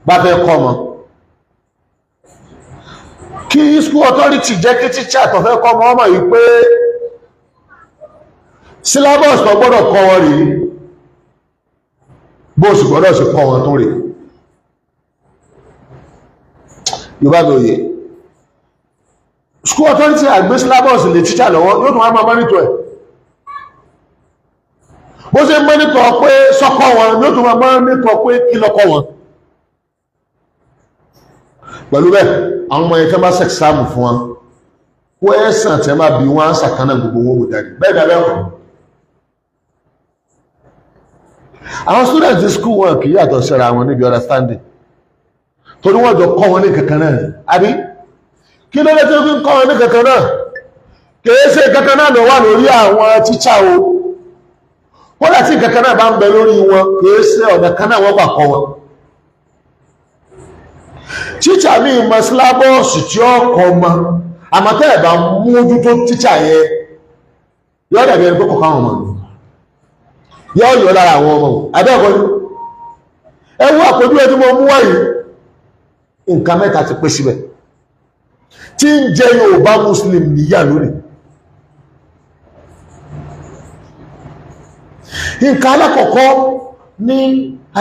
bá fẹ́ kọ́ ọmọ kí school authority jẹ́ kí teacher tó fẹ́ kọ́ ọmọ yìí pé syllabus tó gbọ́dọ̀ kọ́ wọn rèé bó sì gbọ́dọ̀ sí kọ́ wọn tó rèé yorùbá tó yẹ school authority àgbé syllabus lè teacher lọ́wọ́ yóò tún wá máa monitor ẹ̀ bó ṣe monitor pé sọ́kọ́ wọn yóò tún máa monitor pé kí lọ́kọ́ wọn pẹ̀lú bẹ́ẹ̀ àwọn ọmọ yẹn tẹ́ bá sẹ́kìsáàmù fún wọn kó ẹ̀sàn tẹ́ máa bí wọ́n sàkánà gbogbo wọn wò jáde bẹ́ẹ̀ dá bẹ́ẹ̀ kọ́ àwọn students in school wọn kì í yàtọ̀ síra wọn níbi understanding torí wọ́n jọ kọ́ wọn ní kankan náà àbí kí ló dé tí ó fi ń kọ́ wọn ní kankan náà kìí ṣe kankan náà lọ wà lórí àwọn tíṣà o kódà tí kankan náà bá ń bẹ lórí wọn kìí ṣe ọ̀nà kan náà wọ́n gbà kọ́ wọn tíṣà ní ìmọ̀ sílábọ̀ọ̀sì tí ó kọ́ ọmọ àmọ́tẹ́ ẹ̀bà mójútó tíṣà yẹn yọ́ dàbí ẹni pé kọ̀ọ̀ká àwọn ọmọ yọ́ yọ lára àwọn ọmọ abẹ́ẹ̀kọ́ ni ẹwú àpójú ẹni mọ́ mú wáyé nǹkan mẹ́ta ti pé síbẹ̀ tí ń jẹ Yorùbá Muslim níyà lónìí nǹkan alákọ̀ọ́kọ́ ní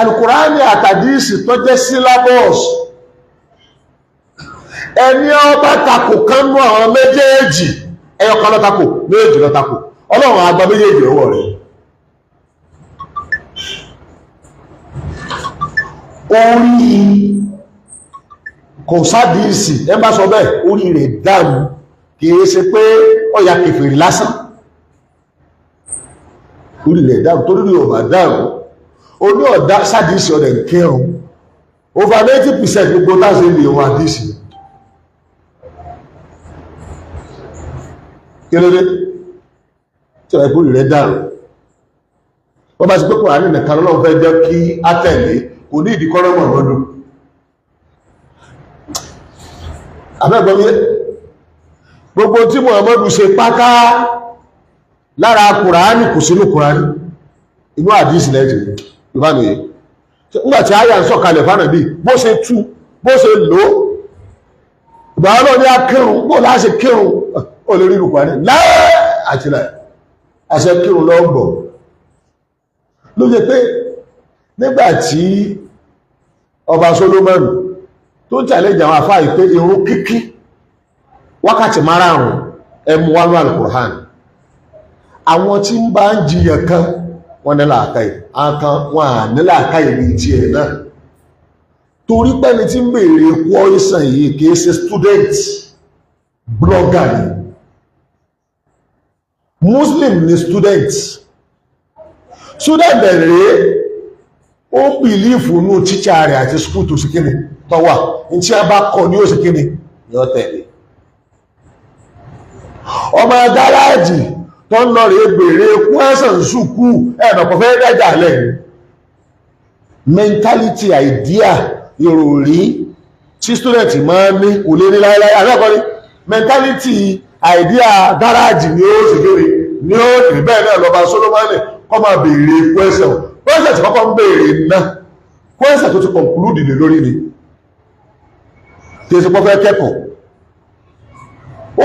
Al-Qur'ani àtàdísì tó jẹ́ sílábọ̀ọ̀sì ẹni ọba takò kánú àwọn méjèèjì ẹyọkan lọ takò méjèèjì lọ takò Ọlọ́run àgbà méjèèjì ọwọ́ rẹ̀ orí kò sádìísì ẹ bá sọ bẹ́ẹ̀ orí rẹ̀ dàrú kìí ṣe pé ọ̀yà kèfèrí lásán orí rẹ̀ dàrú torí rí ọba dàrú oní ọ̀dá sádìísì ọ̀dẹ̀ kẹrùn over 90% gbogbo táṣe lè wọn àdìísì kí ló dé tí ọ̀rẹ́ kúrò rẹ̀ dàrú wọ́n bá ti pé Kùránì nìkan lọ́wọ́ fẹ́ jẹ́ kí á tẹ̀lé kò ní ìdíkọ́rọ́mọ̀ lọ́dún abẹ́gbọ́mí gbogbo tí Muhammadu ṣe pátá lára Kùránì kò sínú Kùránì inú àdísì lẹ́jẹ̀ ìbánúyẹ nígbàtí àyà ń sọ̀kalẹ̀ fánàbí bó ṣe tú bó ṣe lò ìgbàwọ́lọ́ ní akírun bó láṣẹ kírun ó lè rí Kùránì láẹ́ àti láẹ́ àṣẹ kírun lọ́gbọ̀ ló jẹ́ pé nígbàtí ọba Solomon tó ń challenge àwọn àfáà yìí pé irun kíkí wákàtí márààrún ẹmú wánú Al-Qur'an àwọn tí ń bá ń jiyàn kan wọ́n ní làákàyè àkan wọ́n à ní làákàyè ní ti ẹ̀ náà torí pẹ́ni tí ń bèèrè question yìí kìí ṣe student blogger ni Muslim ni student bẹ̀rẹ̀ ó bìlífù ní tíṣà rẹ̀ àti skúl tó sí kíni tọ́wà ní tí a bá kọ ní ó sì kíni yọ tẹ̀lé ọmọ gáràjì tó ń lọ rẹ̀ bèèrè kwẹ́sàn sùkú ẹ̀nà kò fẹ́ dájà lẹ́yìn mentality idea ìròrí tí student máa ní kò lè ní láíláí àrẹ́kọ́rí mentality idea gáràjì ni ó sì kíni ni ó rí bẹ́ẹ̀ náà lọ́ba Solomoni kọ́ máa bèèrè kwẹ́sàn kwẹ́sàn tí kọ́kọ́ ń bèèrè náà kwẹ́sàn tó ti conclude lè lórí ni tí ó sì pọ́ fẹ́ kẹ́kọ̀ọ́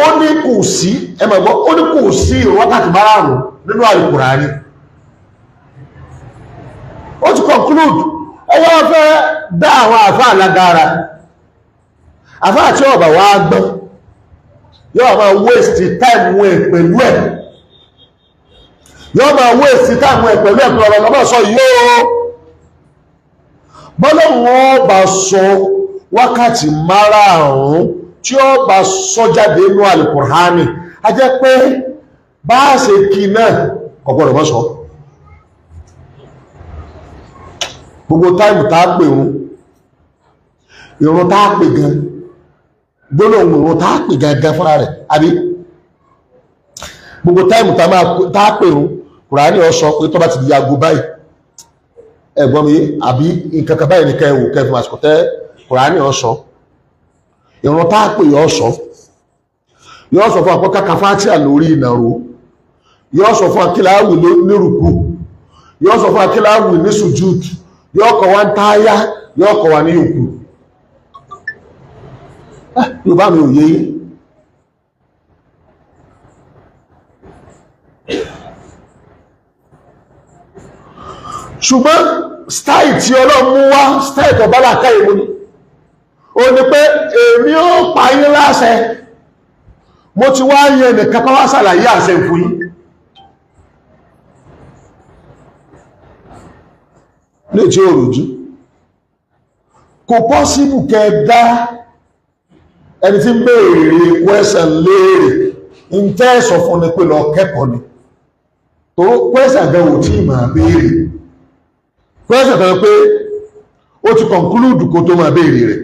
ó ní kò sí ẹmọ̀gbọ́ ó ní kò sí wákàtí márùn-ún nínú Al-Qur'ani ó ti conclude ẹwọ́ fẹ́ dá àwọn àfáà lágara àfáà tí ọ̀bà wá gbọ́n yóò máa waste time wọn pẹ̀lú ẹ̀ yóò máa waste time wọn pẹ̀lú ẹ̀kọ́ ọ̀rọ̀ lọ́mọ́ sọ yóò bọ́lọ̀ wọn bá sọ wákàtí márùn-ún tí ó bá sọ jáde inú Al-Qur'ani a jẹ́ pé bá ṣe kí náà kọ̀gbọ́dọ̀ mọ́ sọ gbogbo táìmù tá pè ìrun tá pè gan gbólóhùn ìrun tá pè gangan fúnra rẹ̀ àbí gbogbo táìmù tá pè Kùránì ó sọ pé tó bá ti di aago báyìí ẹ̀gbọ́n mi àbí nǹkankan báyìí ní kẹwò kẹfì àsìkò tẹ́ Kùránì ó sọ ìrun tá pè yóò sọ fún àpọ́ká kàfátíà lórí ìnàró yóò sọ fún akíláàwì nírùkú yóò sọ fún akíláàwì ní sùjúd yóò kọ́ wa ń táyà yóò kọ́ wa ní yòókù. Yorùbá mi ò yé yín. Ṣùgbọ́n style tí Ọlọ́run mú wá style tó bá làákàyè mu ni. Ó ní pé èmi ó pa yín láṣẹ, mo ti wá yẹn nìkan kan wá ṣàlàyé àṣẹ fún yín. Lè tí ó rújú kò pọ́síbù kẹdá ẹni tí ń béèrè kwẹ́sàn léèrè ń tẹ́ẹ̀sọ̀ fún ni pé lọ kẹ́kọ̀ọ́ ni tó kwẹ́sàn gan ò tí máa béèrè kwẹ́sàn kan pé ó ti conclude kó tó máa béèrè rẹ̀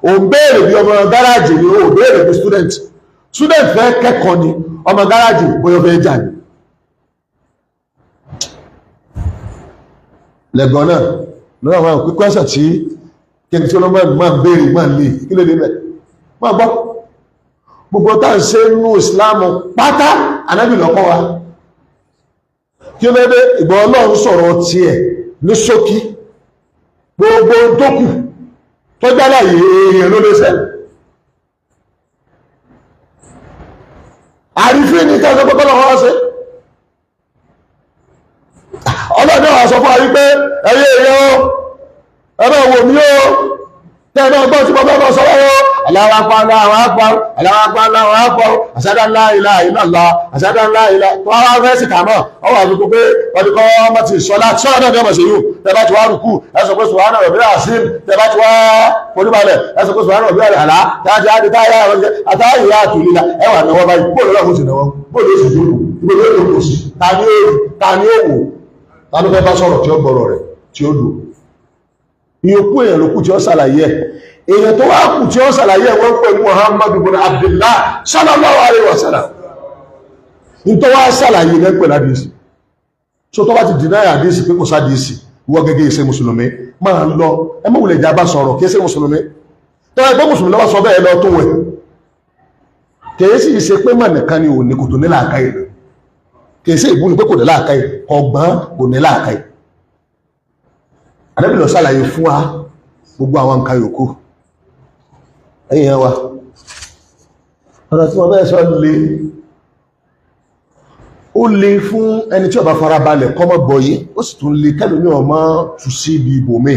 ò ń béèrè bí ọmọ gáràjì ni ó béèrè bí student fẹ́ kẹ́kọ̀ọ́ ni ọmọ gáràjì bóyá fẹ́ jà ní lẹ́gbọ́n náà lọ́wọ́ àwọn pípẹ́sẹ̀ tí kẹni tí ọlọ́mọ máa béèrè máa lè kí lè débẹ̀ máa gbọ́ gbogbo tá ń ṣe nínú ìsìláàmù pátá ànábì lọ́kọ́ wa kí ló dé ìgbà Ọlọ́run sọ̀rọ̀ tiẹ̀ ní ṣókí gbogbo tó kù tó jálàyé èèyàn ló lè ṣẹlẹ̀ àrífín ní ká sọ pé kọ́lọ̀ wọ́n ṣe Ọlọ́run wá sọ fún wa wípé ẹyẹ èèyàn ẹ̀rọ wò mí ó tẹ́ẹ̀mọ́ ọgbọ́n tí mo fẹ́ mọ́ sọ́wọ́ ó Allahu Akbar Allahu Akbar Allahu Akbar Allahu Akbar ashhadu an la ilaha illallah ashhadu an la ilaha tó wá fẹ́ sí kàmọ́ ọwọ́ àfikún pé ọdún kọ́ ọmọ ti sọ́lá sọ́lá náà dẹ́mọ̀ sí yóò tẹ́bá ti wá rùkú ẹsọ pé subhana rabbil azim tẹ́bá ti wá foríbalẹ̀ ẹsọ pé subhana rabbil ala tààjì àdì táyà àtàyà àtòlílà ẹwà náwọ́ báyìí bóòlù lọ́wọ́ sí náwọ́ bóòlù ó sì dúró ìgbòlù ó lò sí ta ni ó wò ta ló fẹ́ bá sọ̀rọ̀ tí ó gbọ́rọ̀ rẹ̀ tí ó dùn ìyókù èèyàn ló kù tí ó ṣàlàyé èèyàn tó wá kù tí ó ṣàlàyé wọ́n pẹ̀lú Muhammadu bin Abdullah sallallahu alaihi wasallam ní tó wá ṣàlàyé rẹ̀ pẹ̀lú àdísì so tó bá ti dìná àdísì pé kò sádìsì wọ́n gẹ́gẹ́ ìṣe mùsùlùmí máa lọ ẹmọ́ wùlẹ̀ ìjà bá sọ̀rọ̀ kìí ṣe mùsùlùmí tó wá ẹgbẹ́ mùsùlùmí lọ́wọ́ sọ bẹ́ẹ̀ lọ tó wẹ̀ kìí sì ṣe pé mà nìkan ni òní kò tó ní làákàyè kìí ṣe ìbú ni pé kò ní làákàyè ọgbọ́n kò ní làákàyè Ànábì ló ṣàlàyé fún wa gbogbo àwọn nǹkan yòókù ẹ̀yìn wa ọ̀rọ̀ tí wọ́n bẹ́ẹ̀ sọ lè ó lè fún ẹni tí ó bá farabalẹ̀ kọ́mọ́ gbọ́yé ó sì tún lè kẹ́lù ní ọmọ tù sí ibi ibòmí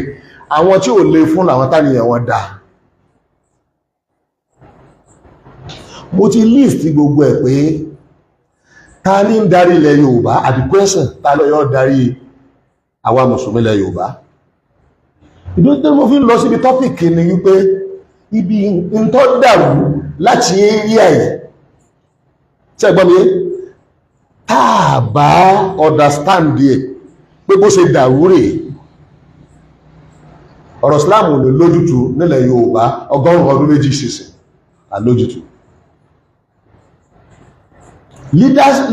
àwọn tí ó lè fún làwọn tánìyàn wọn dá mo ti list gbogbo ẹ̀ pé ta ní ń darí ilẹ̀ Yorùbá àbí kwẹ́sàn ta ló yọ darí àwa mùsùlùmí ilẹ̀ Yorùbá ìdó tí mo fi ń lọ síbi tọ́pìkì ni wípé ibi ń tọ́ dàrú láti rí àyè tí ẹgbọ́n mi táà bá understand ẹ̀ pé bó ṣe dàrú rẹ̀ ọ̀rọ̀ Islam lè lójútù nílẹ̀ Yorùbá ọgọ́rùn-ún ọdún méjì sísìn àlójútù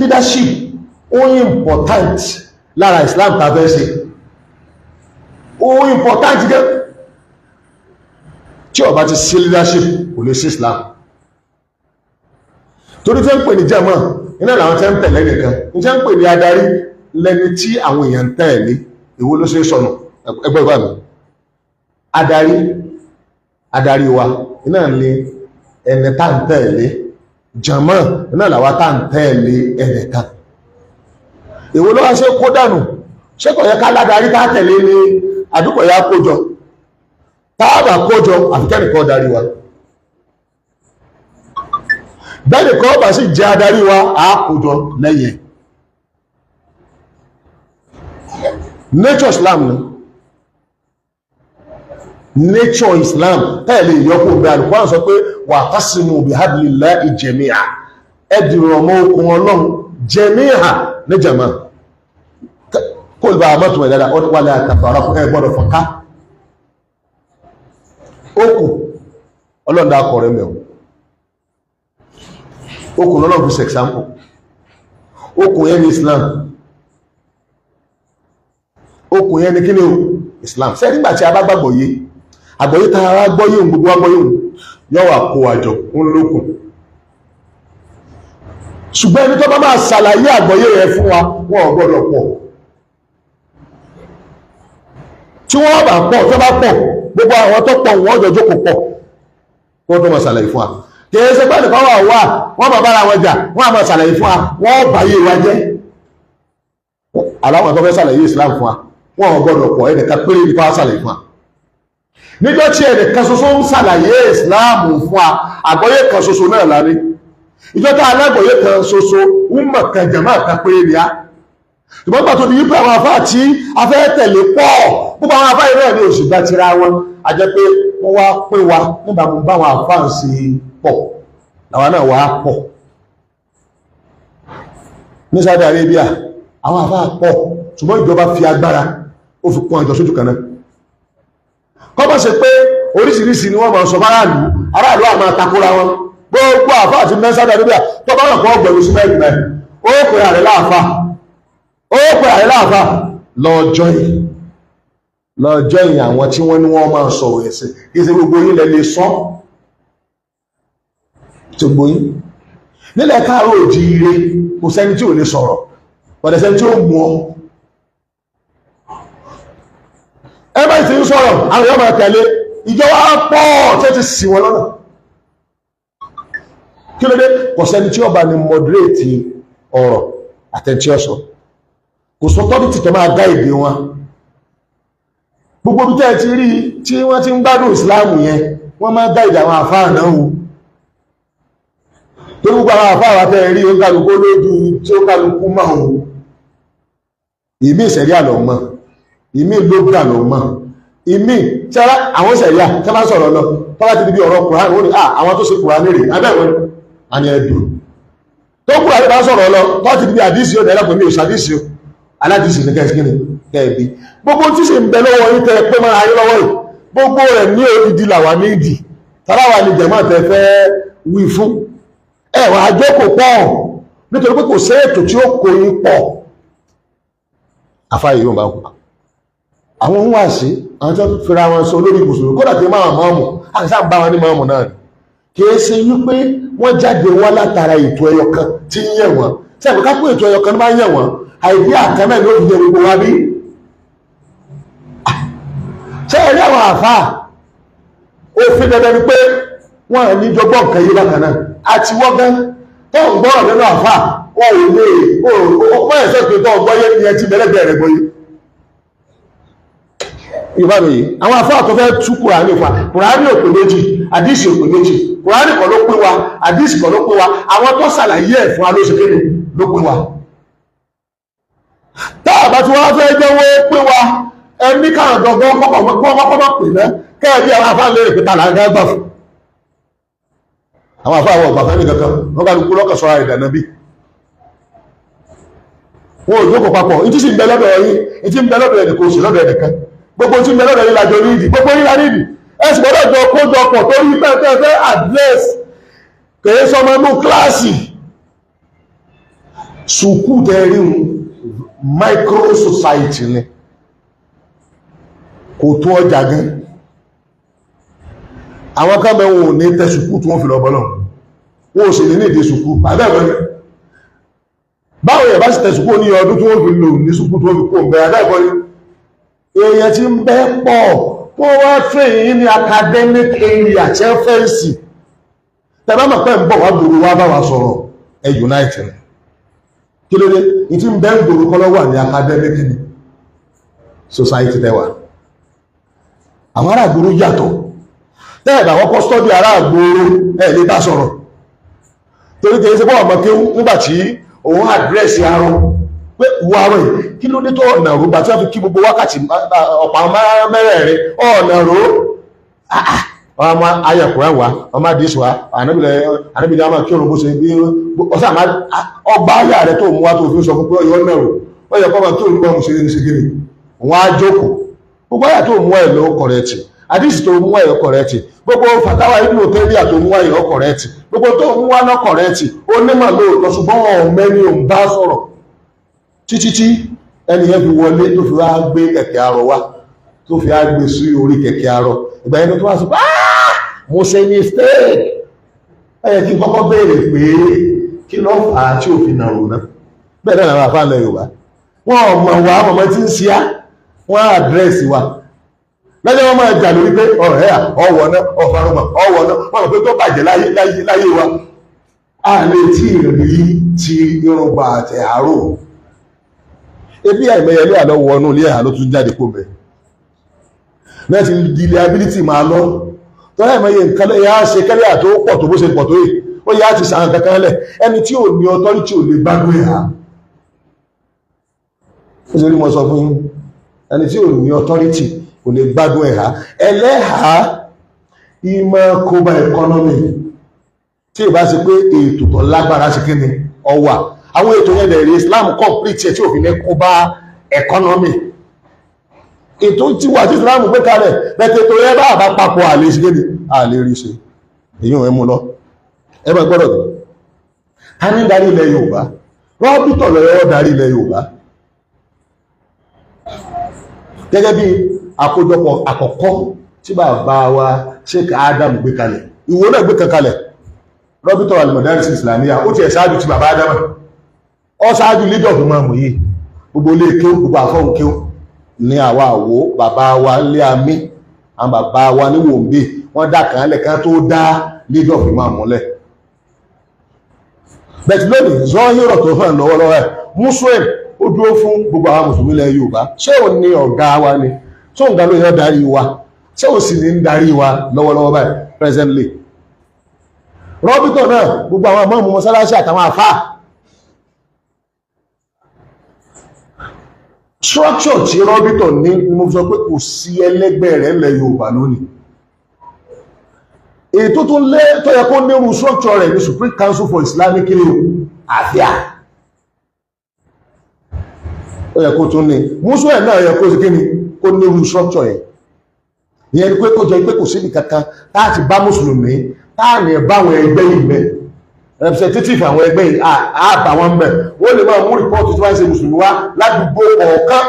leadership ó important lára Islam tàbẹ́ ṣe ó important gẹ́ tí ó bá ti sí leadership kò lè sí Islam torí tẹ́ ń pè ní jẹ́mọ́ iná làwọn tẹ́ ń tẹ̀lé nìkan ní tẹ́ ń pè ní adarí lẹ́ni tí àwọn èèyàn tẹ̀lé èwo ló ṣe sọnù ẹgbẹ́ ìwà mi adarí wa iná ní ẹni tá ń tẹ̀lé jẹ́mọ́ iná làwọn tá ń tẹ̀lé ẹnìkan èwo ló wá ṣe kó dànù ṣé kò yẹ ká ládarí tá tẹ̀lé ní àdúgbò ya kójọ táàbà kójọ àfikẹ́nìkan darí wa bẹ́ẹ̀nìkan bá sì jẹ́ adarí wa àákójọ lẹ́yìn nature Islam ni nature Islam tẹ́ẹ̀lẹ̀ ìyọ́kù bẹ́ alùkọ́ sọ pé wa'tasimu bihablillahi jami'a ẹdìrọ̀mọ́ okùn Ọlọ́run jami'a ní jama kó ìbá àmọ́tún ẹ̀ dáadáa ọdún wálé àtàfàrà fún ẹgbọ́dọ̀ fọ́nká okùn ọlọ́ndà akọ̀rẹ́ mẹ́wọ̀n okùn lọ́nà fi example okùn yẹn ní Islam okùn yẹn ní kí ní o Islam ṣé nígbà tí a bá gbàgbọ́ yé àgbọ́yé ta ara gbọ́yé ohun gbogbo agbọ́yé ohun yọ́wà kó àjọ ń lókùn ṣùgbọ́n ẹni tó bá máa ṣàlàyé àgbọ́yé rẹ̀ fún wa wọ́n gbọ́dọ̀ pọ̀ tí wọ́n bá pọ̀ tó bá pọ̀ gbogbo àwọn tó pọ̀ wọ́n jọ jókòó pọ̀ wọ́n tó máa ṣàlàyé fún wa kìí ṣe pé nìkan wà wọ́n máa bára wọn jà wọ́n á máa ṣàlàyé fún wa wọ́n bá yé wa jẹ́ aláwọ̀ tó fẹ́ ṣàlàyé Islam fún wa wọ́n ò gbọ́dọ̀ pọ̀ ẹnìkan péré nípa ṣàlàyé fún wa níjọ́ tí ẹnìkan ṣoṣo ń ṣàlàyé Islam fún wa àgbọ́yé kan ṣoṣo náà lárí ìjọ tá alágbọ́yé kan ṣoṣo ń mọ̀ kan jàmá kan péré ni á ṣùgbọ́n pàtó ní yípo àwọn afá tí a fẹ́ tẹ̀lé pọ̀ púpọ̀ àwọn afá ìrẹ́ ní oṣù gbá tira wọn a jẹ́ pé wọ́n wá pé wa nígbà mú bá àwọn afá ń ṣe pọ̀ làwọn náà wá pọ̀ ní Saudi Arabia àwọn afá pọ̀ ṣùgbọ́n ìjọba fi agbára ó fi pọ́n ìjọ sójú kan náà kọ́ bá ṣe pé oríṣiríṣi ni wọ́n máa sọ aráàlú àmà takora wọn gbogbo àfá àti mẹ́ Saudi Arabia tó bá rọ̀ kọ́ ọgbẹ̀rún sí mẹ́rin mẹ́rin ó pè àrẹ láàfá lọ́jọ́ yìí àwọn tí wọ́n ní wọ́n máa sọ̀rọ̀ ẹ̀sìn kí ṣe gbogbo yín lẹ lè sọ tí gbogbo yín nílẹ̀ káàró òjíire kò sẹ́ni tí ò lè sọ̀rọ̀ pọ̀dẹ̀ sẹ́ni tí ó mú ọ ẹgbẹ́ tí ń sọ̀rọ̀ àwọn yóò máa tẹ̀lé ìjọba pọ̀ tí ó ti sì wọn lọ́nà kí ló dé kò sẹ́ni tí ó bá ní moderate ọ̀rọ̀ àtẹ̀tí ọ̀sọ̀ kò sọ tọ́bítì tó máa gáìdì wọn gbogbo bí tẹ́ ti rí tí wọ́n ti ń gbádùn ìsìláàmù yẹn wọ́n máa gáìdì àwọn àfáà náà wò tó gbogbo àwọn àfáà wà tẹ́ rí oúnkàlùkù lójú tí ó kàlùkù máa wò ìmí ìṣẹ̀rí àlọ́ mọ́ ìmí lóògbà lọ mọ́ ìmí tí àwọn ìṣẹ̀ríà tí wọ́n sọ̀rọ̀ lọ tó bá ti di bí ọ̀rọ̀ Kùránì ó ní àwọn tó ṣe Kùránì rè abẹ́wọ̀n àni ẹ̀dùn tó Kùránì bá sọ̀rọ̀ lọ tó ti di bí àdísì ó dẹ̀rẹ́ pẹ̀lú òṣàdísì ó aládìsì ní kẹ́ẹ̀kiri kẹ́ẹ̀bí gbogbo tí sì ń bẹ lọ́wọ́ yín tẹ́ pé máa ayé lọ́wọ́ yìí gbogbo rẹ̀ ní odidi làwà ní ìdì tàbáwà ní jẹ̀mọ́ tẹ́ fẹ́ wí fún ẹ̀wà àjọkò pọ̀ nítorí pé kò sí ètò tí ó kó yín pọ̀ afáyé yóò bá kú àwọn ń wà sí àwọn tó fira wọn sọ lórí mùsùlùmí kódà tí máa mọ́ọ̀mù àti sáà bá wọn ní mọ́ọ̀mù náà kìí ṣe wípé wọ́n jáde wá látara ètò ẹyọ kan tí ń yẹ̀ wọ́n tí àbíká pé ètò ẹyọ kan ní bá ń yẹ̀ wọ́n àìdí àkẹ́mẹ́ ló fi jẹ gbogbo wa bí ṣe ẹ̀rí àwọn àfáà òfin dandan ni pé wọ́n ní jọgbọ́n nǹkan yí bákan náà àti wọ́gán tó ń gbọ́rọ̀ nínú àfáà wọ́n ò lè wọ́n ẹ̀sọ́ pé tó ń gbọ́yé ní ẹtí bẹ̀rẹ̀ gbọ́yé ìbánu yìí àwọn àfáà tó fẹ́ tú Kùránì fa Kùránì òpè méjì àdísì òpè méjì Kùránì kan ló pé wa àdísì kan ló pé wa àwọn tó ṣàlàyé ẹ̀ fún wa ló ṣe kéde ló pé wa táàbà tí wọ́n fẹ́ jẹ́wọ́ pé wa ẹni káàkiri gangan kọ́kọ́ pè náà kẹ́ẹ̀bí àwọn àfáà lè pẹ̀ta láàrín gbà fún àwọn àfáà wọ̀ gbàfẹ́ nìkankan wọ́n bá lùkú lọ́kàn sọ́ra ìdànà bí wọ́n ò jókòó papọ̀ ìtí sì ń bẹ lọ́dọ̀ yín ìtí ń bẹ lọ́dọ̀ ẹnì kò sí lọ́dọ̀ ẹnìkan gbogbo tí ń bẹ lọ́dọ̀ yín lájọ ní ìdí gbogbo yín la ní ìdí ẹ̀sìn gbọ́dọ̀ jọ kójọpọ̀ tó rí pẹ́ẹ́pẹ́ address kèé sọmọ inú kíláàsì sùkú tẹ́rí micro society ni kò tó ọjà gan àwọn kan bẹ̀ wọn ò ní tẹ́ sùkú tí wọ́n fi lọ bọ́lọ̀ wọ́n ò sì ní ìdí sùkú àbẹ́ẹ̀kọ́ báwo yẹ̀ bá sì tẹ́ sùkú ní ọdún tí wọ́n fi lò ní sùkú tí wọ́n fi kó ń bẹ àbẹ́ẹ̀kọ́ ni èèyàn ti ń bẹ́ pọ̀ tó wá fèyí ní academic area tí ó fẹ́ sí tẹ́bá mọ̀ pẹ́ ń bọ̀ wá gbòrò wá bá wa sọ̀rọ̀ ẹ unite ni kí ló dé ìtí ń bẹ́ ń gbòrò kọ́ lọ́wọ́ ní academic society tẹ́wà àwọn ará gbòrò yàtọ̀ tẹ́ẹ̀bà wọ́pọ̀ study ará gbòrò ẹ̀ lè bá sọ̀rọ̀ torí kìí ṣe pọ̀ ọmọ kéwú nígbàtí òun àdírẹ́sì arọ pé wà rẹ̀ kí ló dé tó ọ̀nà rò bá tí wọ́n fi kí gbogbo wákàtí ọ̀pá mẹ́rẹ̀ẹ̀rin ọ̀nà rò ọmọ ayẹ̀kùnrin wa ọmọ àdísù wa ànábìlẹ̀ ọmọ kí orùn bó ṣe bí ọ̀sá ọgbà ayà rẹ̀ tó mú wá tó fi sọ fún pé ọyọ́ náà rò ó yẹ kọ́mọ kí orùn bọ́ mú ṣe ní ṣe gírí wọ́n á jókòó gbogbo ayà tó mú ẹ̀ lọ kọ̀rẹ́tì àdísì tó mú ẹ̀ kọ̀rẹ́tì gbogbo fàtàwà ìlú tẹ́lẹ̀ tó mú ẹ̀ kọ̀rẹ́tì gbogbo tó mú wá náà kọ̀rẹ́tì ó nímọ̀ lóòótọ́ ṣùgbọ́n wọn mẹ́ni òun bá sọ̀rọ̀ títí ẹnìyàn fi wọlé tó fi wá gbé kẹ̀kẹ́ arọ wá tó fi á gbé sí orí kẹ̀kẹ́ arọ ìgbà yẹn tó wá sọ mo ṣe mistake ẹ̀yẹ kí n kọ́kọ́ béèrè pé kí ló fà á tí ò fi nà òun náà bẹ́ẹ̀ náà àwọn àfáàlẹ̀ Yorùbá wọn ọmọ wa ọmọ tí ń ṣíá wọn àdírẹ́sì wa lẹ́jọ́ wọn máa jà lórí pé ọ̀rẹ́ à ọwọ́ náà ọ̀farumọ̀ ọwọ́ náà wọ́n rò pé tó bàjẹ́ láyé wa a lè tí rí ti irungba àti àárò ebi àìmọyẹlé àlọ́wọ́ ọ̀nà ilé àlọ́ tún jáde kó bẹ̀ náà ti di liability máa lọ tọ́lá ìmọye nǹkan lẹ́yìn á ṣe kẹ́lẹ́ àtó pọ̀ tó bó ṣe pọ̀ tó yìí ó yá ti sàn kankan lẹ̀ ẹni tí ò ní authority ò lè gbádùn ẹ̀há ó ṣe rí mo sọ fún yín ẹni tí ò ní authority ò lè gbádùn ẹ̀há ẹlẹ́hàá ìmọ̀ kóbá economy tí ìbá ṣe pé ètò tó lágbára ṣe kíni ọwà àwọn ètò yẹn dẹ̀ rí Islam complete ẹ̀ tí òfin ní kóbá economy ètò tí wà tí Islam gbé kalẹ̀ bẹ̀tẹ̀ tó yẹ bá àbá papọ̀ àlè ṣe kíni àlè rí ṣe èyí ò mú lọ ẹ bá gbọ́dọ̀ tó a ní darí ilẹ̀ Yorùbá rọ́bìtọ̀ lọ́yọ́ darí ilẹ̀ Yorùbá gẹ́gẹ́ bí àkójọpọ̀ àkọ́kọ́ tí bàbá wa Sheikh Adam gbé kalẹ̀ ìwọ náà gbé kankalẹ̀ rọ́bìtọ̀ al-Madaris Islamiyya ó ti ẹ̀ ṣáájú ti bàbá Adam ọ ṣáájú leader of imam yìí gbogbo ilé kéw gbogbo àfọ́hùn kéw ní àwa àwò bàbá wa lé amí àwọn bàbá wa ní wòǹbí wọ́n dá kan lẹ̀ kan tó dá leader of imam mọ́lẹ̀ bẹ̀tì lónìí zọ́hírọ̀ tó hàn lọ́wọ́lọ́wọ́ ẹ̀ muslim ó dúró fún gbogbo àwọn mùsùlùmí ilẹ̀ Yorùbá ṣé ò ní ọ̀gá wa ni tó ń ga ló yọ darí wa ṣé ò sì ní ń darí wa lọ́wọ́lọ́wọ́ báyìí presently rọ́bìtọ̀ náà gbogbo àwọn àmọ́ mọ́sálásí àtàwọn àfáà structure tí rọ́bìtọ̀ ní ni mo sọ pé kò sí ẹlẹ́gbẹ́ rẹ̀ ilẹ̀ Yorùbá lónìí èyí tó tún lé tó yẹ kó nírú structure rẹ̀ ní Supreme Council for Islamic Affairs ó yẹ kó tún ní mùsùlùmí náà yẹ kó sí kí ni kó nírú structure yẹn ìyẹn ni pé kó jẹ́ pé kò síbi kankan láti bá mùsùlùmí táàní báwọn ẹgbẹ́ yìí mẹ́ representative àwọn ẹgbẹ́ yìí àbá wọn mẹ́ wọ́n lè máa mú rìpọ́ọ̀tù tí wọ́n ṣe mùsùlùmí wá ládùúgbò ọ̀ọ̀kan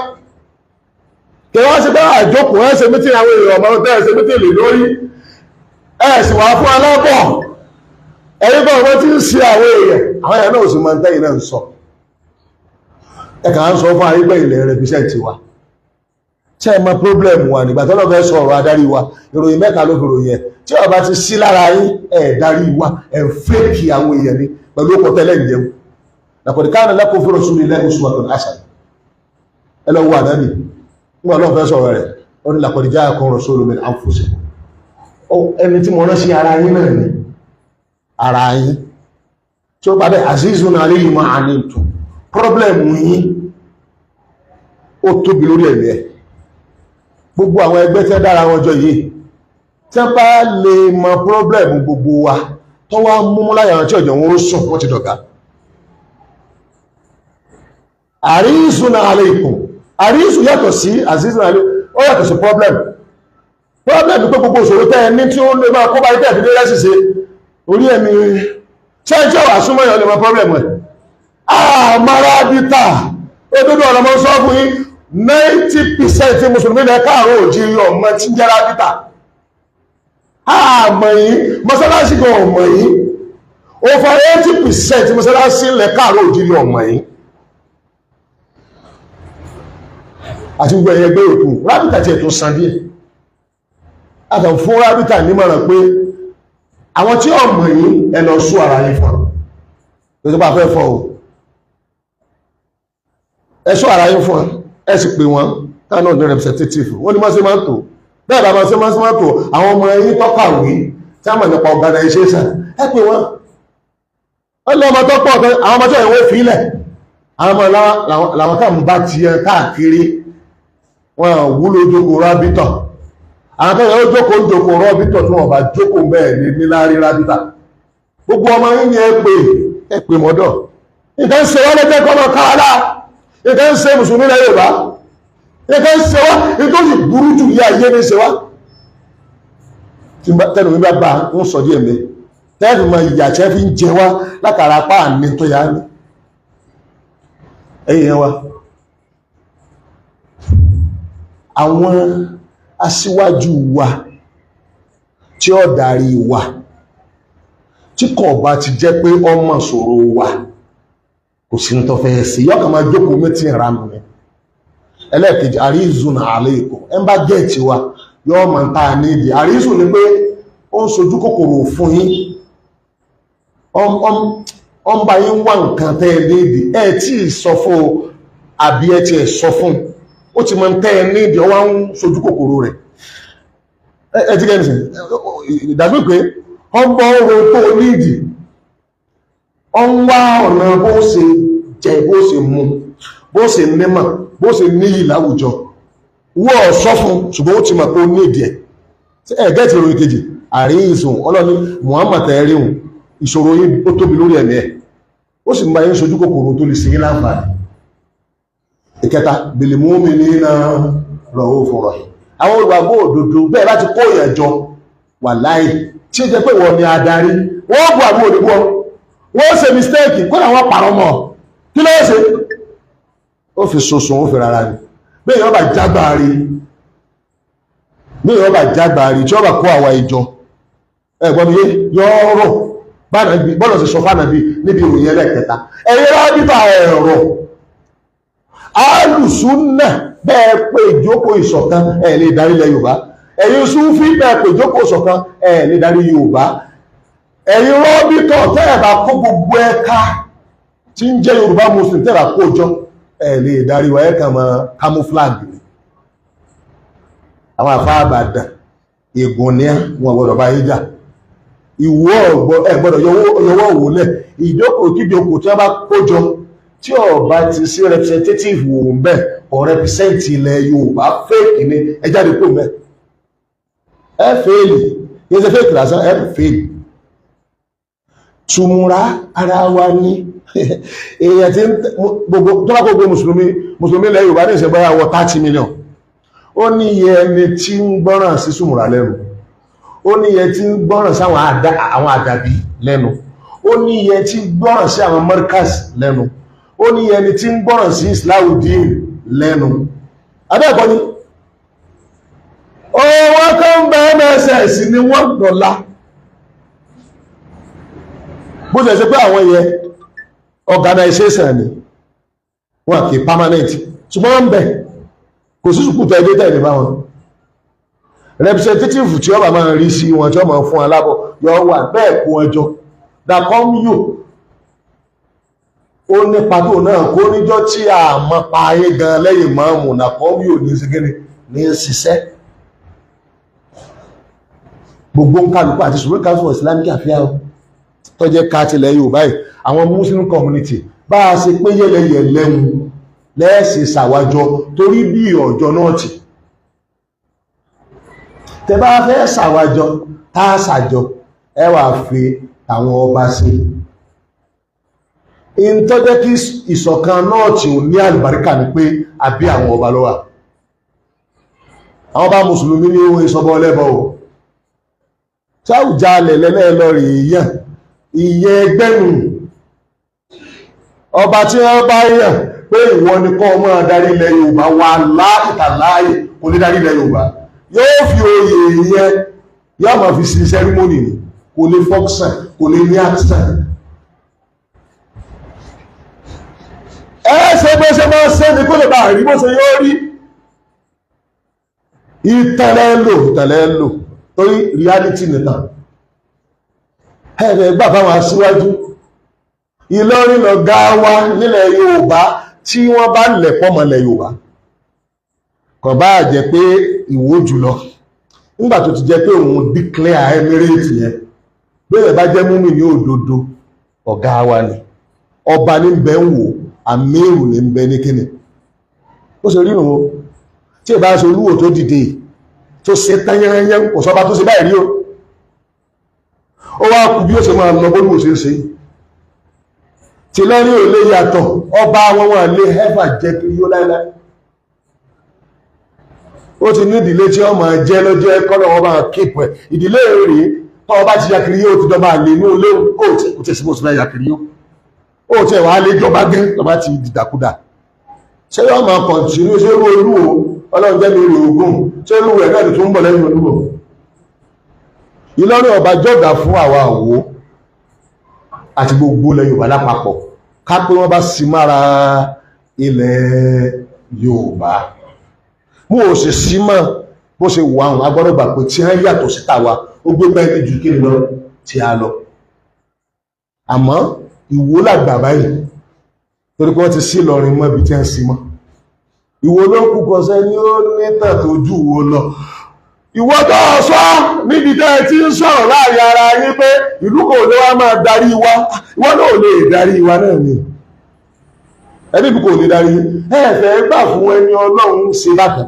kí wọ́n ṣe bá àjókòó ẹ̀ ṣe mítí àwọn èèyàn ọmọ ọdún ẹ̀ ṣe mítí lè lórí ẹ̀ sì wà fún alábọ̀ ẹ̀yìn bá wọn ti ń ṣe àwọn èèyàn náà sì máa ń tẹ́yìn náà ń sọ ẹ̀ka ń sọ fún arígbẹ́ ilẹ̀ represent wa ṣe ẹ mọ problem wa nígbà tó lọ́fẹ́ sọ ọ̀rọ̀ adarí wa ìròyìn mẹ́ta ló fi ròyìn ẹ̀ tí ó bá ti sí lára yín ẹ̀ darí wa ẹ̀ fẹ́ẹ̀kì àwọn èèyàn ni pẹ̀lú ọkọ̀ tẹ́lẹ̀ ìjẹun laqad kana lakum fi rasulillahi uswatun hasanah ẹ lọ wo ànábì nígbà lọ́fẹ́ sọ̀rọ̀ rẹ̀ ó ní laqad ja'akum rasulun min anfusikum ẹni tí mo rán sí ara yín náà ni ara yín tí ó bá bẹ́ azizun alayhi ma anittum problem yín ó tóbi lórí ẹ̀mí ẹ̀ gbogbo àwọn ẹgbẹ́ tẹ́ dára wọn jọ yìí tí wọ́n bá lè mọ problem gbogbo wa tó wá múmú láyà tí ọjọ́ wọn ó sùn wọ́n ti dọ̀gá àríṣùn alaykum àríṣùn yàtọ̀ sí àzíṣùn alaykum ó yàtọ̀ sí problem pé gbogbo òṣòro tẹ́ ẹni tí ó lè máa kó bá ìtẹ́ ìdílé rẹ́sìsẹ́ orí ẹ̀mí ṣẹ́jọ́ àsúnmọ́yàn lè mọ problem ẹ̀ àmàràbítà ó dúdú ọ̀rọ̀ mọ́ sọ fún yín 90% mùsùlùmí lẹ káàrọ̀ òjìrí ọmọ tí ń jẹ́ rábítà àmọ̀ yìí mọ́sálásí gan ọmọ yìí over 80% mọ́sálásí lẹ káàrọ̀ òjìrí ọmọ yìí àti gbogbo ẹ̀yẹ gbé òkú rábítà tí ẹ̀ tó san díẹ̀ àtàn fún rábítà nímọ̀ràn pé àwọn tí ọmọ yìí ẹ lọ sú ara yìí fún ọ tó bá fẹ́ fọ́ o ẹ sú ara yìí fún ọ ẹ sì pè wọ́n tánà ní representative wọ́n ní máa ṣe máa ń tò bẹ́ẹ̀ bá máa ṣe máa ń tò àwọn ọmọ ẹ̀yìn tọ́kàwé tí a mọ̀ nípa organization ẹ pè wọ́n ó lé ọmọ tó pọ̀ àwọn ọmọ tó ẹ̀wọ́ fílẹ̀ àwọn ọmọ làwọn káà ń bá ti ẹ káàkiri wọn wúlò jókòó rábítọ̀ àwọn tó yẹ ó jókòó rábítọ̀ tí wọ́n bá jókòó bẹ́ẹ̀ ní níláárí rábítà gbogbo ọmọ yín ni ẹ pè mọ́dọ̀ nǹkan ṣe wọ́n lẹ́jẹ́ kọ́ mọ́ káàlá nǹkan ṣe mùsùlùmí lẹ́ Yorùbá nǹkan ṣe wá nítorí burú jù yí ayé ní ṣe wá tẹ́nu mi bá ń sọ díẹ̀ mẹ́ tẹ́ẹ̀fì mọ ìyàṣẹ́ fi ń jẹ wá látara apá àní tó yá ní ẹ̀yìn wa àwọn aṣíwájú wa tí ó darí wa tí kò bá ti jẹ́ pé ọmọ ṣòro wa kò sí ní tó fẹ́ sí yọ́kà máa jókòó mẹ́tí ìranù rẹ̀ ẹlẹ́ẹ̀kejì àríṣùn alaykum ẹ bá gẹ̀ẹ́tì wa yóò mọ̀ ń ta nídìí. Àrísù ni pé ó ń sojú kòkòrò fún yín, ó ń bá yín wá nǹkan tẹ́ ẹ nídìí, ẹ tí ì sọ fún o àbí ẹ tí ẹ sọ fún, ó ti mọ̀ ń tẹ́ ẹ nídìí, ó wá ń sojú kòkòrò rẹ̀. Ẹ ti gẹ́ni sìn, ìdájú pé ó ń bọ́ ọ̀rọ̀ tó nídìí, ó ń wá ọ̀nà bó ṣe jẹ, bó ṣe mu, bó ṣe nímọ̀, bó ṣe níyì láwùjọ. Wọ́n sọ fún, ṣùgbọ́n ó ti mọ̀ pé ó nídìí ẹ̀. Ẹ̀gẹ́ ti ròyìn kejì, Àrísùn ọlọ́ni Muhammad ẹ̀ríhùn ìṣòro yìí ó tóbi lórí ẹ̀mí ẹ̀, ó sì ń bá yín sojú kòkòrò tó lè sí yín láǹfààní. Ìkẹta, bil mu'minina ra'ufur rahim. Àwọn olùgbàgbọ́ òdodo bẹ́ẹ̀ láti kó èèyàn jọ wàláhì, tí ó jẹ́ pé wọ́n ni adarí, wọ́n bú àbú òdìbò, wọ́n ṣe mistake kó làwọn pàrọ̀ mọ́, kí ló ṣe? Ó fi sosun, ó fi rárá ni. Bẹ́ẹ̀ yọ́ bà jágbàárí, bẹ́ẹ̀ yọ́ bà jágbàárí tí ó bà kó àwa ìjọ ẹ̀gbọ́n mi yọ́rọ̀ bọ́lọ̀ sí sọ fánàbí níbi ìròyìn ẹlẹ́kẹta. Ẹ̀yẹ́ rábítà ẹ̀rọ alùsúnnà bẹ́ẹ̀ pé ìjókòó ìṣọ̀kan ẹ̀ lè darí ilẹ̀ Yorùbá, ẹ̀yin Súfí bẹ́ẹ̀ pé ìjókòó ìṣọ̀kan ẹ̀ lè darí Yorùbá, ẹ̀yin rọ́bítọ̀ tẹ́ẹ̀bà kó gbogbo ẹ̀ka tí ń jẹ́ Yorùbá Muslim tẹ́ẹ̀bà kó jọ ẹ̀ lè darí wa ẹ̀ka mọ́ camouflage. Àwọn àfáà Ìbàdàn ègùn ní wọn gbọdọ̀ bá yí jà, ìwọ ẹgbọ́dọ̀ yọwọ́ òwúlẹ̀, ìjókòó kíjókòó tí wọ́n bá kójọ tí ó bá ti sí representative wò ń bẹ̀ or represent ilẹ̀ Yorùbá fake ní ẹjáde kó mẹ́, ẹ fèèlì, yẹ́ ṣe fake lásán, ẹ fèèlì. Túmúra ara wa ní èèyàn tí gbogbo tó bá gbogbo mùsùlùmí ilẹ̀ Yorùbá ní ìṣẹ̀bọ́yà wọ 30 million. Ó ní iye ẹni tí ń gbọ́ràn sí Túmúra lẹ́nu, ó ní iye tí ń gbọ́ràn sí àwọn àdàbí lẹ́nu, ó ní iye tí ń gbọ́ràn sí àwọn Markaz lẹ́nu, ó ní iye ẹni tí ń gbọ́ràn sí Islahudeen lẹ́nu. Adẹ́kọ́ ni wọ́n kọ́ ń bẹ MSS ni wọ́n dọ̀la, bó ṣe ṣe pé àwọn yẹ organization ni wọ́n kì í permanent, ṣùgbọ́n wọ́n bẹ̀ kò sí sùkúù tẹ́lẹ̀ tẹ́lẹ̀ bá wọn. Representative tí ó bá máa rí sí wọn tí ó máa fún alábọ̀ yọ wà bẹ́ẹ̀ kó ẹjọ́ dàkọ́m yóò ó ní pàtó náà kó níjọ́ tí a mọ́ pa ayé gan lẹ́yìn máàmù dàkọ́m yóò ní sígẹ́rẹ́ ní ṣiṣẹ́. Gbogbo ń kálukú àti Supreme Council for Islamic Affairs tó jẹ́ ká tilẹ̀ Yorùbá yìí, àwọn Muslim community bá a ṣe pé yẹlẹyẹlẹ ń lẹ́ẹ̀sì ṣàwájọ torí bí ọjọ́ náà ti tẹ bá fẹ́ ṣàwájọ táàṣàjọ ẹ wá fi àwọn ọba sí in tó jẹ́ kí ìṣọ̀kan náà tí ò ní àlùbáríkà ní pé àbí àwọn ọba ló wà. Àwọn ọba mùsùlùmí ní ohun ìṣọ́bọ̀ ọlẹ́bọ̀ o sáwùjá lẹ̀lẹ́lẹ́ lọ rí yàn ìyẹ ẹgbẹ́nu ọba tí wọ́n bá yàn pé ìwọ ni kọ́ ọmọ adarí ilẹ̀ Yorùbá wà láìtàláyè kò ní darí ilẹ̀ Yorùbá, yóò fi oyè yẹn yóò máa fi sí sẹ́rímónì ni, kò lè fọ́ksàn, kò lè ní àksàn. Ṣe bó ṣe máa ṣe ní kó lè bá rí bó ṣe yóò rí. Ìtẹ̀lẹ́ lò torí reality nìkan. Ẹ̀rẹ̀ gbà fáwọn aṣíwájú Ìlọrin lọ̀gá wa nílẹ̀ Yorùbá tí wọ́n bá lẹ̀pọ̀ mọ́lẹ̀ Yorùbá kò bá jẹ́ pé Ìwó jùlọ nígbà tó ti jẹ́ pé òun declare emirate yẹn bẹ́ẹ̀ bá jẹ́ múmi ní òdodo ọ̀gá wa ni, ọba ní bẹ́ ń wò, àmírù ní bẹ́ ní kíni ó ṣe rínú tí ìbá ṣe olúwo tó dìde tó ṣe tányányán kò sọba tó ṣe báyìí rí ó wá kú bí ó ṣe máa lọ bólú ò ṣe ṣe tí lẹ́rí ò lè yàtọ̀, ọba wọn wà lè hẹ́fà jẹ́ kí yóò láìláì. Ó ti ní ìdílé tí ó máa jẹ́ lọ́jọ́ ẹ̀kọ́ lọ́wọ́ máa kípẹ̀ ìdílé rí tọ́ bá ti yakiri yóò ti dọ́bà lè ní olé ó tẹ́ sí bó sílẹ̀ yakiri yóò ó tẹ́ wà lè jọba gẹ́ lọ́bá ti dìdàkúdà. Ṣé yọ́ máa kọ̀ntínú ṣé rú olú o Ọlọ́run jẹ́ mi rí ogun ṣé rú ẹ̀ náà tó ń bọ̀ lẹ́yìn olúwo. Ìlọrin ọba jọ́gà fún àwa Ìwó àti gbogbo ilẹ̀ Yorùbá lápapọ̀ ká pé wọ́n bá sì mára ilẹ̀ Yorùbá mú ò sì sí mọ́ bó ṣe wà àwọn agbọ́dọ̀ gbà pé tí wọ́n yàtọ̀ sí tàwa ó gbé pẹ́ẹ́lí ju kí ni lọ tí a lọ àmọ́ Ìwó làgbà báyìí torí pé wọ́n ti sí Ìlọrin mọ́ ibi tí wọ́n sí mọ́ Ìwó ló kú kọsẹ́ ní ó nítàn tó jù Ìwó lọ Ìwọ tó sọ níbi tẹ́ ẹ ti ń sọ̀rọ̀ láàrin ara yín pé ìlú kò lè wá máa darí wa ìwọ náà lè darí wa náà ni ẹni bí kò lè darí ẹ fẹ́ gbà fún ẹni Ọlọ́run ṣe bákan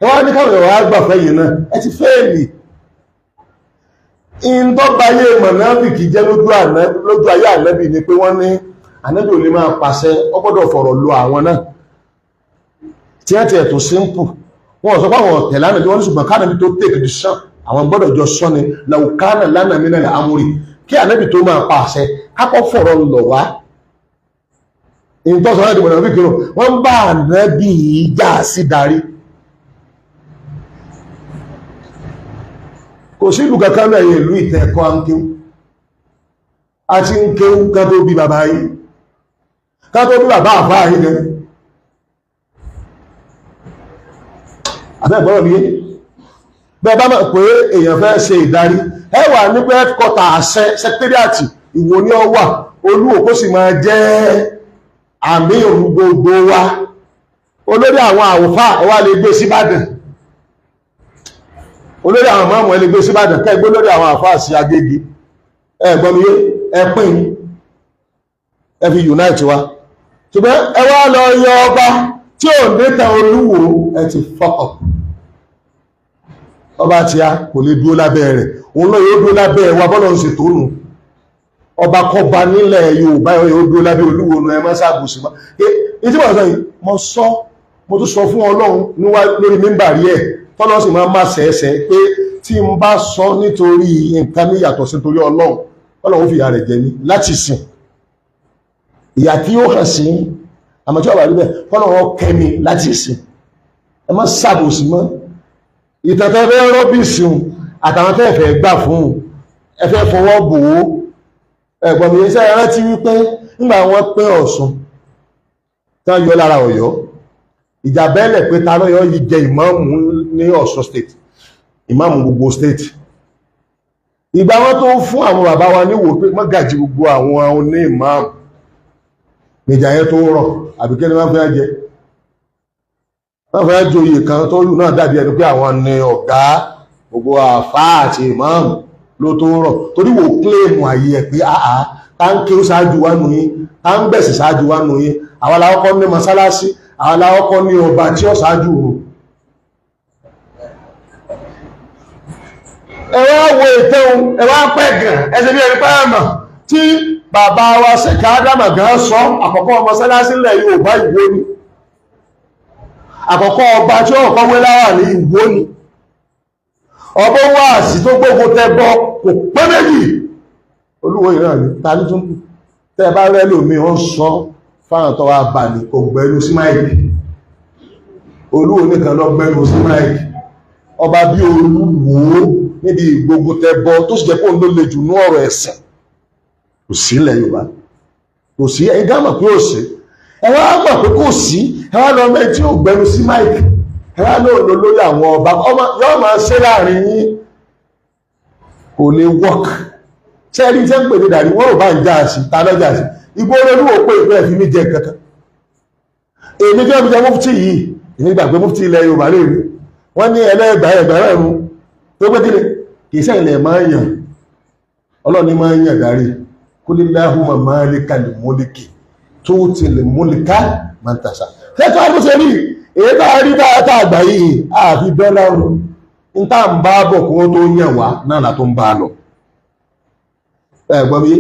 ẹ wá ní káwọn ẹ̀wọ̀n á gbà fẹ́yìn náà ẹ ti fẹ́ẹ̀lì ìntọ́bayé mọ̀nàbìkì jẹ́ lójú ayé ànábì ni pé wọ́n ní ànábì ò lè máa pàṣẹ ó gbọ́dọ̀ fọ̀rọ̀ lo àwọn náà tí wọ́n ti ẹ̀tọ́ simple wọ́n sọ pé àwọn ọ̀tẹ̀ lánàá bí wọ́n ní ṣùgbọ́n kánàbì tó take decision àwọn gbọ́dọ̀ jọ sọ ni làwùkánà lánàá mi náà amúrí kí ànábì tó máa pàṣẹ kápọ̀ fọ̀rọ̀ lọ̀ wá ìtọ́sọ̀ náà dìbò nàbí kìrò wọ́n bá ànábì ìjà sí darí kò sí ìlú kankan náà ìlú ìtẹ̀ẹ̀kọ́ àǹkéwú àti ń kéwú ká tó bí bàbá yìí ká tó bí bàbá àfáà yìí gẹ́ àbẹ́gbọ́rọ̀ mi bẹ́ẹ̀ bá mọ̀ pé èèyàn fẹ́ ṣe ìdarí ẹ wà ní pé kọta àṣẹ sẹkítẹ́rìàtì Ìwó ní ọwà Olúwo kó sì máa jẹ́ àmì òru gbogbo wa olórí àwọn àwòfáà ẹ wá lè gbé síbàdàn olórí àwọn mọ́mù ẹ lè gbé síbàdàn kẹ́gbé lórí àwọn àfáà sí Agége ẹgbọ́n mi ẹ pín ẹ fi unite wa ṣùgbọ́n ẹ wá lọ yọ ọba tí ò ní tàn Olúwo ẹ ti fuck up ọba tí a kò lè dúró lábẹ́ rẹ̀ òun náà yóò dúró lábẹ́ wa bọ́lọ̀ ń ṣètò nù ọba kọba nílẹ̀ Yorùbá yóò dúró lábẹ́ Olúwo nù ẹ má ṣàbùsí mọ́ ètí mọ̀ sọ yìí mo tún sọ fún Ọlọ́run lórí mímbàrí ẹ̀ tọ́lọ́ sì máa ṣẹ̀ẹ́sẹ̀ pé tí n bá sọ nítorí nǹkan ní yàtọ̀ sí torí Ọlọ́run fi ìyà rẹ̀ jẹ mí láti sìn ìyà tí ó hàn sí àmọ́ tí ó wà níbẹ̀ Ọlọ́run kẹ́mi láti sìn ẹ má ṣàbòsí mọ́ ìtẹ̀tẹ̀fẹ́ rọ́bìsì àtàwọn tẹ́ẹ̀fẹ́ gbà fún ẹfẹ́ fọwọ́ bò ó ẹ̀gbọ́n mi iṣẹ́ rántí wípé nígbà wọ́n pín Ọ̀ṣun tán yọ lára Ọ̀yọ́ ìjà bẹ́ẹ̀lẹ̀ pé Taloye yìí jẹ ìmáàmù ní Ọ̀ṣun state ìmáàmù gbogbo state ìgbà wọn tó fún àwọn bàbá wa níwò pé mọ́gàjì gbogbo àwọn oní ìmáàmù níjà yẹn tó rọ̀ àbíkẹ́ ni wọ́n fẹ́ jẹ wọ́n fẹ́ joyè kan tó lù náà dàbí ẹni pé àwọn ni ọ̀gá gbogbo àfáà àti ìmáàmù ló tó rọ̀ torí wò kílèmù àyè ẹ̀ pé àá tá ń kí ó ṣáájú wá nù yín tá ń bẹ̀sì ṣáájú wá nù yín àwọn aláwọ́kọ́ ní mọ́sálásí àwọn aláwọ́kọ́ ní ọba tí ó ṣáájú rò ẹwà wo ìtẹ́un ẹwà pẹ̀gàn ẹsẹ̀ bí ẹni pẹ́ẹ̀mà tí bàbá wa ṣẹ̀ká ádámà gan sọ àkọ́kọ́ mọ́sálásí ilẹ̀ Yorùbá Ìwó ni àkọ́kọ́ ọba tí ó kọ́ wé láwà ní Ìwó ni ọbọ̀ wà sí tó gbógun tẹ́bọ kò pẹ́ méjì Olúwo ìran ní tàbí tún tẹ́ bá rẹ́ lómi ó ń sọ fáwọn tó wá bà ní kò gbẹ́nu sí máìkì Olúwo nìkan lọ gbẹ́nu sí máìkì ọba bí Olúwo níbi ìgbógun tẹ́bọ tó sì jẹ́ pé òun ló le jù ní ọ̀rọ̀ ẹ̀sìn kò sí ilẹ̀ Yorùbá kò sí ẹ̀yin gámà pé ó sí ẹwà àgbà pé kò sí ẹwà lọ mẹ́ tí ó gbẹnu sí máìkì ẹwà náà ló lórí àwọn ọba yọ́ máa ṣe láàrin yín kò lè work ṣẹ́rí tẹ́ ń pè ní dàrí wọ́n ò bá ń já sí ta lọ́jà sí igbó Olúwo pé ìpẹ́ fi mí jẹ kankan èmi jẹ́ mi jẹ́ mufti yìí èmi gbà pé mufti ilẹ̀ Yorùbá lè rí wọ́n ní ẹlẹ́gbẹ̀rún tó gbé kíni kì í sẹ́ ilẹ̀ máa ń yàn Ọlọ́run máa ń yàn darí kulillahumma malikal mulki tu'til mulka man tasha tẹ́tọ́ àbúṣe rí èyí tá rí dáadáa àgbà yìí àfi bẹ́lá ọ̀rọ̀ ń tá ń bá bọ̀ kó tó yàn wá náà látó ń bá lọ ẹ̀gbọ́n mi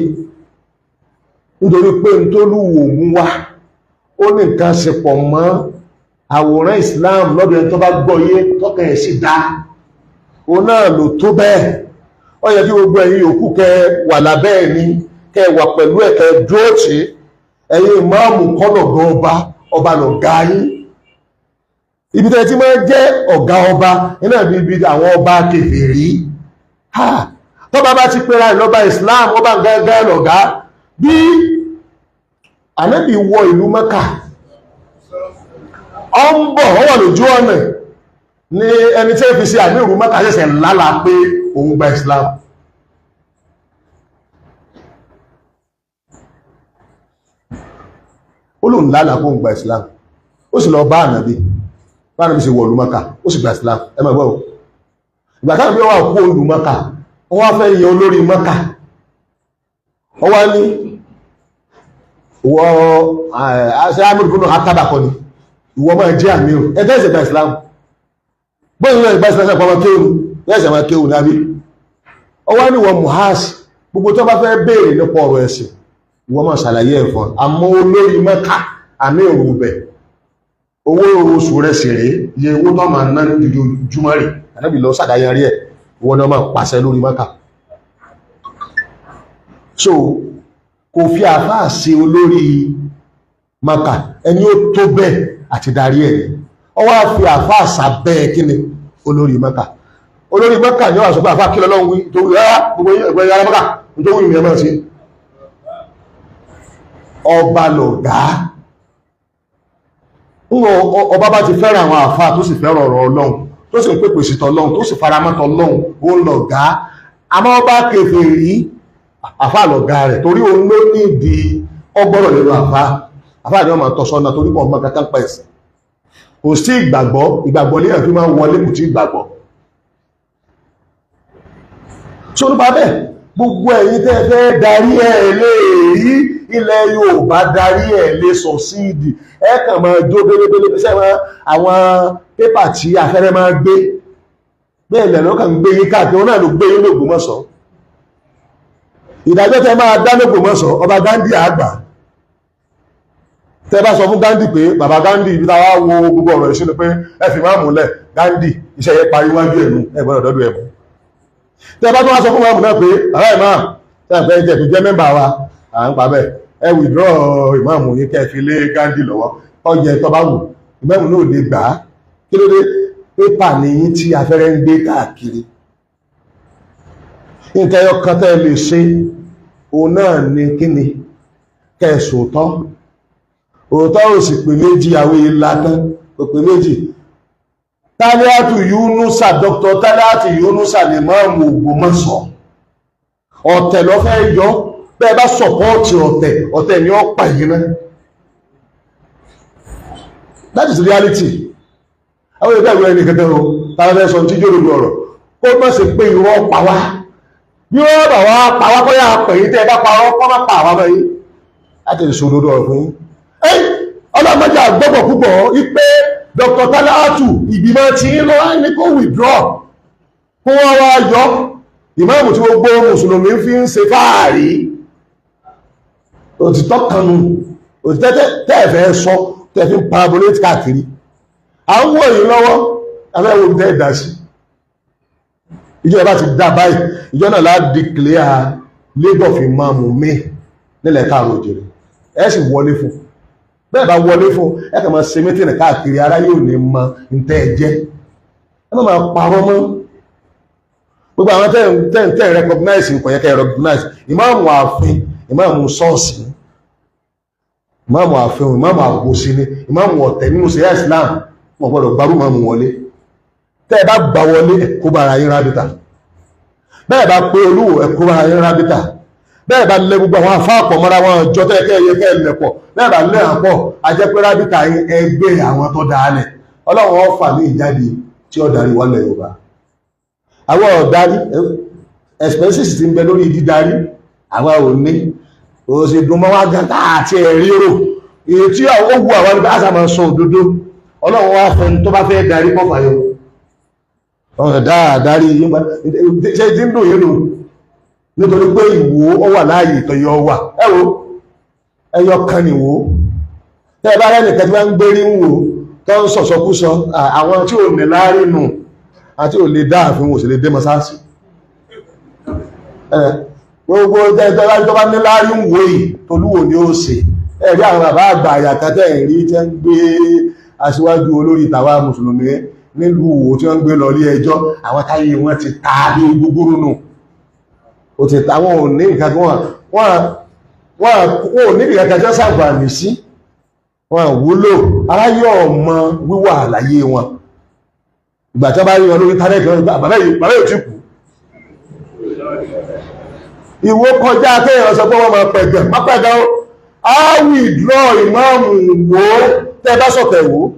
nítorí pé ń tó Olúwo mú wá ó ní nǹkan ṣe pọ̀ mọ́ àwòrán Islam lọ́dọ̀ ẹni tó bá gbọ́yé tọ́kẹ̀ ẹ̀ sì dá òun náà ló tó bẹ́ẹ̀ ó yẹ kí gbogbo ẹ̀yin yòókù kẹ wà lábẹ́ ẹ̀ ní kẹ wà pẹ̀lú ẹ̀ kẹ dúró tì ẹ̀yin ìmáàmù kọ́lọ̀gán ọba lọ̀gá yín ibi tẹ́ tí máa jẹ́ ọ̀gá ọba iná ibi àwọn ọba kèfèrí tọ́ba bá ti pera ìlọ́ba Islam ọba gángan lọ̀gá bí Ànábì wọ ìlú Mẹ́kà ọ ń bọ̀ ọ wà lójú ọ̀nà ní ẹni tí fi sí àmì ìrù Mẹ́kà ṣẹ̀ṣẹ̀ lálàá pé òun gba Islam. Ó lòun lálàá pé òun gba Islam, ó sì lọ bá ànàbí ṣe wọ̀lú Mẹ́kà, ó sì gba Islam. Ẹ máa gbọ́ ìgbà táwọn bí wọ́n wà kó olù Mẹ́kà, wọ́n wá fẹ́ yẹ olórí Mẹ́kà, wọ́n wá ní wọ́n àṣẹ amúrùkúnnù àtàbàkọ́ ni ìwọ máa jẹ́ àmì ò ẹgbẹ́ ìṣẹ̀gbà Islam bóyí náà ìgbà Islam pàmọ́ kéwù lẹ́sẹ̀ máa kéwù lábí. Wọ́n wá ní wọ́n muhas gbogbo tó bá fẹ́ béèrè nípa ọ̀rọ̀ ẹ̀sìn ìwọ máa ṣàlàyé ẹ̀fọn àmọ́ olórí Mẹ́kà àmì òru bẹ̀ owó oṣù rẹ̀ sì rèé iye owó tó máa ná ní ojoojúmọ́ rẹ̀ ànábì lọ ṣàdáyẹrí ẹ̀ ìwọ náà máa pàṣẹ lórí Mẹ́kà. So kò fi àfáà sí olórí Mẹ́kà ẹni ó tó bẹ́ẹ̀ àti darí ẹ̀ ọ wá fi àfáà sábẹ́ kíni olórí Mẹ́kà. Olórí Mẹ́kà ni ó wà sọ pé àfáà kí lọ́lọ́run wí tó wí gbogbo ẹgbẹ́ yàrá Mẹ́kà tó wí ìrìn ẹmọ́ sí ọba lọ̀gá. Ọba bá ti fẹ́ràn àwọn àfáà tó sì fẹ́ràn ọ̀rọ̀ Ọlọ́run tó sì ń pèpè sí tọlọ́run tó sì faramọ́ tọlọ́run ó ń lọ̀gá. Àmọ́ ọba kèfèrí àfáà lọ̀gá rẹ̀ torí òun ló ní ìdí ọgbọ́rọ̀ nínú àfáà ni wọ́n máa tọ́sọ́nà torí pọ̀ ọmọ kankan pẹ̀ sí. Kò sí ìgbàgbọ́ ní ẹ̀fí máa ń wọlé kò tí ìgbàgbọ́. Tí ó nípa bẹ́ẹ̀ gbogbo ẹ̀yin tẹ́ fẹ́ darí ẹ̀ lè rí ilẹ̀ Yorùbá darí ẹ̀ lè sọ̀síìdì ẹ kàn máa jó bélébélé pẹ́sẹ́ àwọn pépà tí afẹ́rẹ́ máa gbé bẹ́ẹ̀ lẹ̀ lọ́kàn gbé yín káàkiri wọn náà ló gbé yín l'Ògbómọ̀ṣọ́. Ìdájọ́ tẹ́ máa dá l'Ògbómọ̀ṣọ́ ọba Gándì àgbà tẹ́ bá sọ fún Gándì pé bàbá Gándì ibi táwa wo gbogbo ọ̀rọ̀ ìṣúná pé ẹ fi máa múlẹ̀ Gándì iṣẹ́ yẹn parí wájú ẹ̀mú ẹgbọ́n ọ̀dọ́dún ẹ̀mú. Tẹ́ bá tó wá sọ fún máàmù náà pé ará ìmáà tẹ́ fẹ́ jẹ́ fi jẹ́ mẹ́mbà wa à ń pa bẹ́ẹ̀ ẹ withdraw ìmáàmù yín kẹ́ fi lé Gándì lọ́wọ́ ọjẹ́ tó bá wù ìmáàmù náà lè gbà á kí ló dé pépà nìyí tí afẹ́rẹ́ ń gbé káàkiri. Nǹkan ẹyọ kan tẹ́ lè ṣe òun náà ni kíni kẹsòótọ́ òótọ́ ò sì pè méjì àwọn ìlà tán kò pè méjì. Tálíàtù Yúnúsà Dr. Tálíàtù Yúnúsà lè máa mú Ògbómọ̀ṣọ́ ọ̀tẹ̀ lọ fẹ́ yọ bẹ́ẹ̀ bá sọ̀pọ́ọ̀tì ọ̀tẹ̀ ni ó pa yìí náà. That is reality. Àwọn ìgbà ìwé ẹni kẹtẹ o tàbí ẹsọ tí jò lórí ọ̀rọ̀ kó má ṣe pé irọ́ pa wá bí wọ́n bà wá pa wá kọ́yà pẹ̀yìn tẹ́ bá parọ́ kọ́ má pa àwá báyìí láti ìṣòdodo ọ̀rọ̀ fún ọlọ́mọdé àgbọ́bọ̀ púpọ̀ ipé Dr. Tálíàtù ìgbìmọ̀ tí ń lọ ní kó withdraw kó wọ́n wá yọ ìmáàmù tí gbogbo mùsùlùmí fi ń ṣe fáàrí òtítọ́ kanu òtítẹ́ tẹ́ẹ̀fẹ́ sọ tẹ́ẹ̀fí parabolate káàkiri àwọn èyí lọ́wọ́ afẹ́wò tẹ́ ìdá sí ìjọ ẹ̀bá ti dá báyìí ìjọ náà láti declare Labour fi máa mú mí nílẹ̀ káàrọ̀ òjèrè ẹ sì wọlé fún bẹ́ẹ̀ bá wọlé fún ẹ kàn máa ṣe mítìnì káàkiri ara yóò ní mọ ntẹ́ ẹjẹ́ ẹ má máa parọ́ mọ́ gbogbo àwọn tẹ́ recognize nǹkan yẹ kẹ́ recognize ìmáàmù ààfin ìmáàmù ṣọ́ọ̀ṣì ìmáàmù ààfin ìmáàmù àbòsí ni ìmáàmù ọ̀tẹ̀ nínú ṣẹ̀ríà Islam wọn gbọ́dọ̀ gbárù máàmù wọlé tẹ́ ẹ bá gbà wọlé ẹ̀kọ́ bára yín rábítà bẹ́ẹ̀ bá pé olúwo ẹ̀kọ́ bára yín rábítà bẹ́ẹ̀ bá lé gbogbo àwọn afáàpọ̀ mọ́ra wọn jọ tẹ́ẹ̀kẹ́ ẹyẹ kẹ́ lẹ̀pọ̀ bẹ́ẹ̀ bá lé àpọ̀ ajẹ́pẹ́ rábítà yín ẹgbẹ́ àwọn tó dáálẹ̀ Ọlọ́run ó fà ní ìjáde tí ó darí wálẹ̀ Yorùbá àwọn ọ̀darí expenses ti ń bẹ lórí dídarí àwọn ò ní o sì dùn mọ́ wá gan àti ẹ̀rí rò èyí tí ó wù àwọn nípa àṣà máa sọ òdodo Ọlọ́run wá fẹ́ tó bá fẹ́ darí pọ̀fà yọ ọ̀rọ̀ dáadárí ṣe tí ń dùn yìí nù nítorí pé ìwò ó wà láàyè ìtọ̀yọ wà ẹwọ ẹyọ kan nìwò tẹ́ bá rẹ́ nìkan tí wọ́n ń gbérí ń wò tó ń sọ̀sọ̀kúsọ àwọn tí ò ní láàrin nù àti ò lè dáàfin wò sí lè dé mọ́sáàsì gbogbo ẹjọ́ tó bá ní láàrin wò yìí tolúwò ni ó ṣe ẹ̀rí àwọn bàbá àgbà àyàkátẹ́ ìrí tẹ́ ń gbé aṣíwájú olórí tàwa mùsùlùmí nílùú Ìwó tí wọ́n ń gbé lọ ilé ẹjọ́ àwọn táyé wọn ti ta bí gbogbo nù ó ti ta wọn ò ní nǹkan tí wọ́n ò ní nǹkan tí wọ́n ṣàǹfààní sí wọn wúlò aráyé ọmọ wíwà àlàyé wọn ìgbà tí wọ́n bá rí wọn lórí tánẹ́ẹ̀tì wọn bàbá yóò ti kú. Ìwọ kọjá kéèyàn sọ pé wọ́n máa pẹ̀gàn má pẹ̀gàn ó á withdraw ìmáàmù wò ó tẹ́ bá sọ̀tẹ̀ wò ó.